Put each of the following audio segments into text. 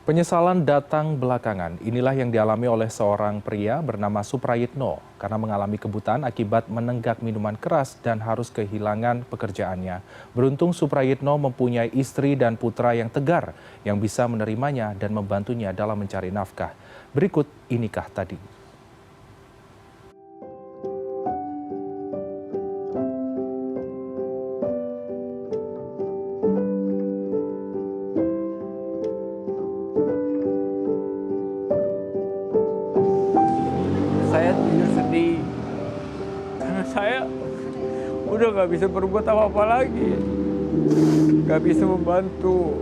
Penyesalan datang belakangan. Inilah yang dialami oleh seorang pria bernama Suprayitno karena mengalami kebutaan akibat menenggak minuman keras dan harus kehilangan pekerjaannya. Beruntung Suprayitno mempunyai istri dan putra yang tegar yang bisa menerimanya dan membantunya dalam mencari nafkah. Berikut inikah tadi. Saya jujur sedih karena saya udah gak bisa berbuat apa-apa lagi, gak bisa membantu,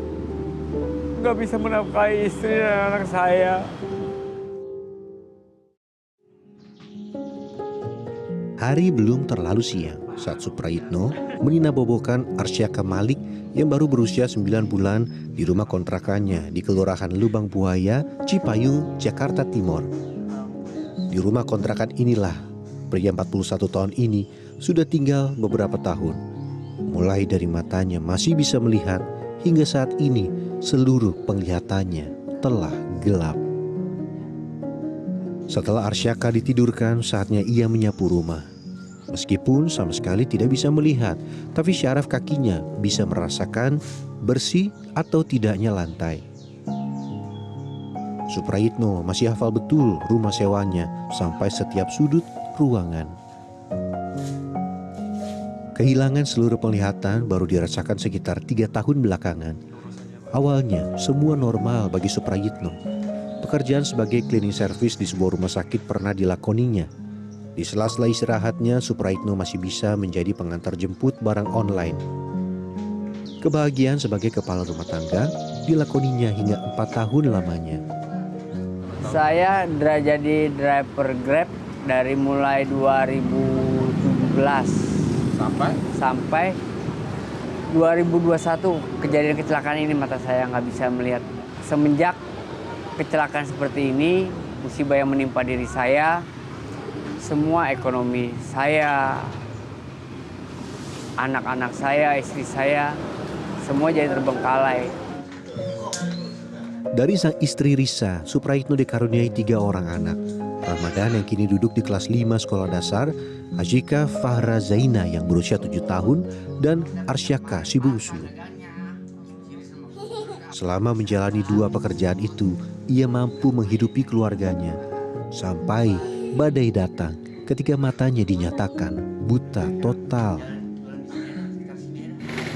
gak bisa menafkahi istri dan anak saya. Hari belum terlalu siang saat Suprayitno meninabobokan Arsyaka Malik yang baru berusia 9 bulan di rumah kontrakannya di Kelurahan Lubang Buaya, Cipayung, Jakarta Timur. Di rumah kontrakan inilah pria 41 tahun ini sudah tinggal beberapa tahun. Mulai dari matanya masih bisa melihat hingga saat ini seluruh penglihatannya telah gelap. Setelah Arsyaka ditidurkan, saatnya ia menyapu rumah. Meskipun sama sekali tidak bisa melihat, tapi syaraf kakinya bisa merasakan bersih atau tidaknya lantai. Suprayitno masih hafal betul rumah sewanya sampai setiap sudut ruangan. Kehilangan seluruh penglihatan baru dirasakan sekitar 3 tahun belakangan. Awalnya semua normal bagi Suprayitno. Pekerjaan sebagai cleaning service di sebuah rumah sakit pernah dilakoninya. Di sela-sela istirahatnya, Suprayitno masih bisa menjadi pengantar jemput barang online. Kebahagiaan sebagai kepala rumah tangga dilakoninya hingga 4 tahun lamanya. Saya jadi driver Grab dari mulai 2017 sampai 2021. Kejadian kecelakaan ini mata saya nggak bisa melihat. Semenjak kecelakaan seperti ini, musibah yang menimpa diri saya, semua ekonomi saya, anak-anak saya, istri saya, semua jadi terbengkalai. Dari sang istri Risa, Suprayitno dikaruniai 3 orang anak. Ramadan yang kini duduk di kelas 5 sekolah dasar, Azika Fahra Zaina yang berusia 7 tahun, dan Arsyaka si bungsu. Selama menjalani 2 pekerjaan itu, ia mampu menghidupi keluarganya. Sampai badai datang ketika matanya dinyatakan buta total.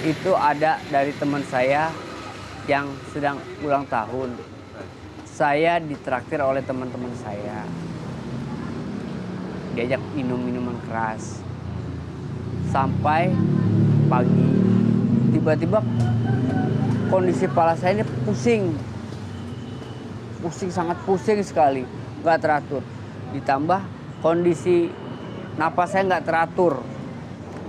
Itu ada dari teman saya yang sedang ulang tahun. Saya ditraktir oleh teman-teman saya. Diajak minum minuman keras. Sampai pagi, tiba-tiba kondisi kepala saya ini pusing. Pusing, sangat pusing sekali. Nggak teratur. Ditambah kondisi napas saya nggak teratur.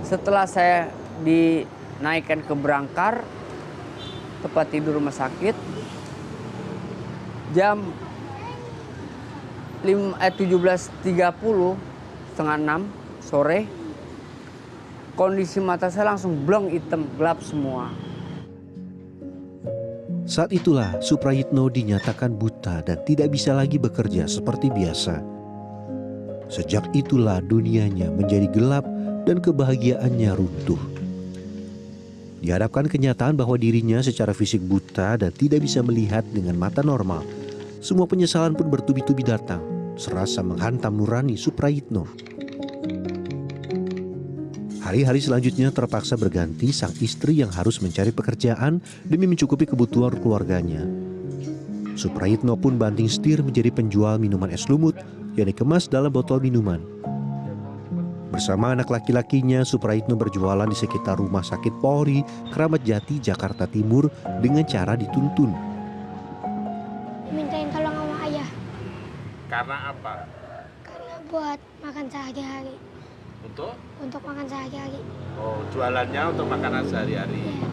Setelah saya dinaikkan ke brangkar, tempat tidur rumah sakit, jam 17.30, setengah 6 sore, kondisi mata saya langsung blong hitam, gelap semua. Saat itulah Suprayitno dinyatakan buta dan tidak bisa lagi bekerja seperti biasa. Sejak itulah dunianya menjadi gelap dan kebahagiaannya runtuh. Dihadapkan kenyataan bahwa dirinya secara fisik buta dan tidak bisa melihat dengan mata normal, semua penyesalan pun bertubi-tubi datang, serasa menghantam nurani Suprayitno. Hari-hari selanjutnya terpaksa berganti sang istri yang harus mencari pekerjaan demi mencukupi kebutuhan keluarganya. Suprayitno pun banting setir menjadi penjual minuman es lumut yang dikemas dalam botol minuman. Bersama anak laki-lakinya, Suprayitno berjualan di sekitar Rumah Sakit Polri, Kramat Jati, Jakarta Timur dengan cara dituntun. Mintain tolong sama ayah. Karena apa? Karena buat makan sehari-hari. Untuk makan sehari-hari. Oh, jualannya untuk makanan sehari-hari. Iya.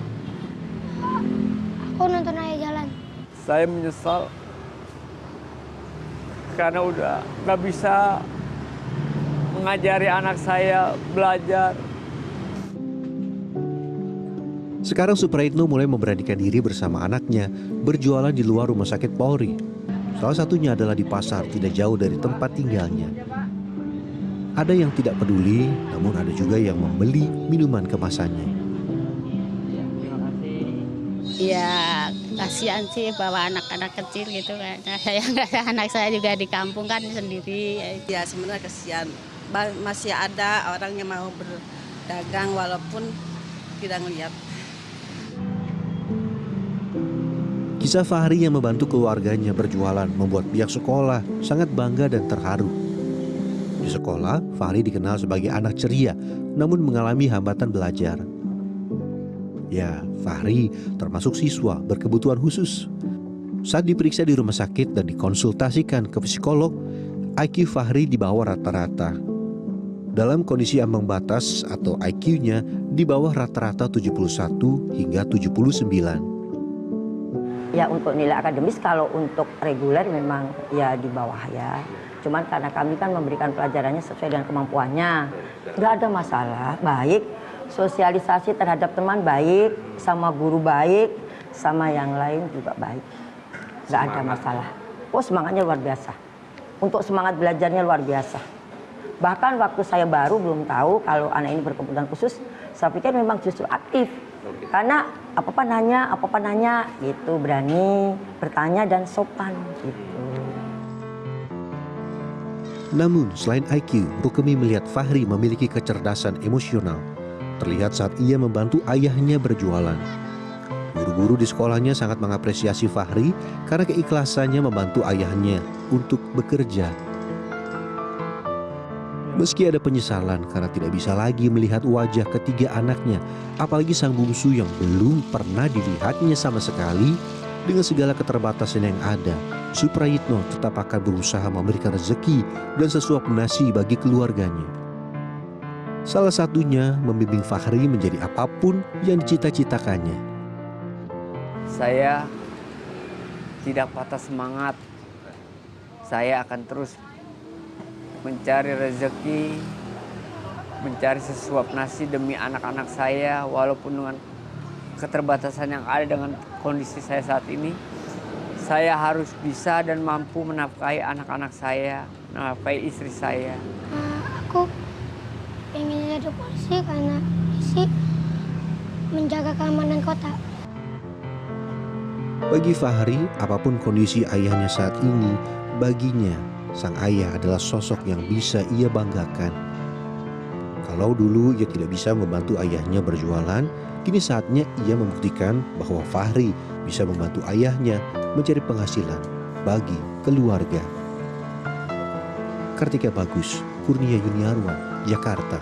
Aku nonton ayah jalan. Saya menyesal karena udah nggak bisa mengajari anak saya belajar. Sekarang Suprayitno mulai memberanikan diri bersama anaknya berjualan di luar rumah sakit Polri. Salah satunya adalah di pasar tidak jauh dari tempat tinggalnya. Ada yang tidak peduli, namun ada juga yang membeli minuman kemasannya. Ya kasihan sih bawa anak-anak kecil gitu kan. Saya anak saya juga di kampung kan sendiri. Ya sebenarnya kasihan. Masih ada orang yang mau berdagang walaupun tidak ngelihat. Kisah Fahri yang membantu keluarganya berjualan membuat pihak sekolah sangat bangga dan terharu. Di sekolah, Fahri dikenal sebagai anak ceria, namun mengalami hambatan belajar. Ya, Fahri termasuk siswa berkebutuhan khusus. Saat diperiksa di rumah sakit dan dikonsultasikan ke psikolog, IQ Fahri di bawah rata-rata. Dalam kondisi ambang batas atau IQ-nya di bawah rata-rata 71 hingga 79. Ya untuk nilai akademis kalau untuk reguler memang ya di bawah ya. Cuman karena kami kan memberikan pelajarannya sesuai dengan kemampuannya. Nggak ada masalah, baik. Sosialisasi terhadap teman baik, sama guru baik, sama yang lain juga baik. Nggak ada masalah. Oh semangatnya luar biasa. Untuk semangat belajarnya luar biasa. Bahkan waktu saya baru belum tahu kalau anak ini berkebutuhan khusus, saya pikir memang justru aktif. Karena apa-apa nanya gitu, berani bertanya dan sopan gitu. Namun selain IQ, Rukemi melihat Fahri memiliki kecerdasan emosional. Terlihat saat ia membantu ayahnya berjualan. Guru-guru di sekolahnya sangat mengapresiasi Fahri karena keikhlasannya membantu ayahnya untuk bekerja. Meski ada penyesalan karena tidak bisa lagi melihat wajah ketiga anaknya, apalagi sang bungsu yang belum pernah dilihatnya sama sekali, dengan segala keterbatasan yang ada, Suprayitno tetap akan berusaha memberikan rezeki dan sesuap nasi bagi keluarganya. Salah satunya membimbing Fahri menjadi apapun yang dicita-citakannya. Saya tidak patah semangat. Saya akan terus mencari rezeki, mencari sesuap nasi demi anak-anak saya, walaupun dengan keterbatasan yang ada dengan kondisi saya saat ini. Saya harus bisa dan mampu menafkahi anak-anak saya, menafkahi istri saya. Aku pengen jadi polisi karena polisi menjaga keamanan kota. Bagi Fahri, apapun kondisi ayahnya saat ini, baginya sang ayah adalah sosok yang bisa ia banggakan. Kalau dulu ia tidak bisa membantu ayahnya berjualan, kini saatnya ia membuktikan bahwa Fahri bisa membantu ayahnya mencari penghasilan bagi keluarga. Kartika Bagus, Kurnia Yuniarwan, Jakarta.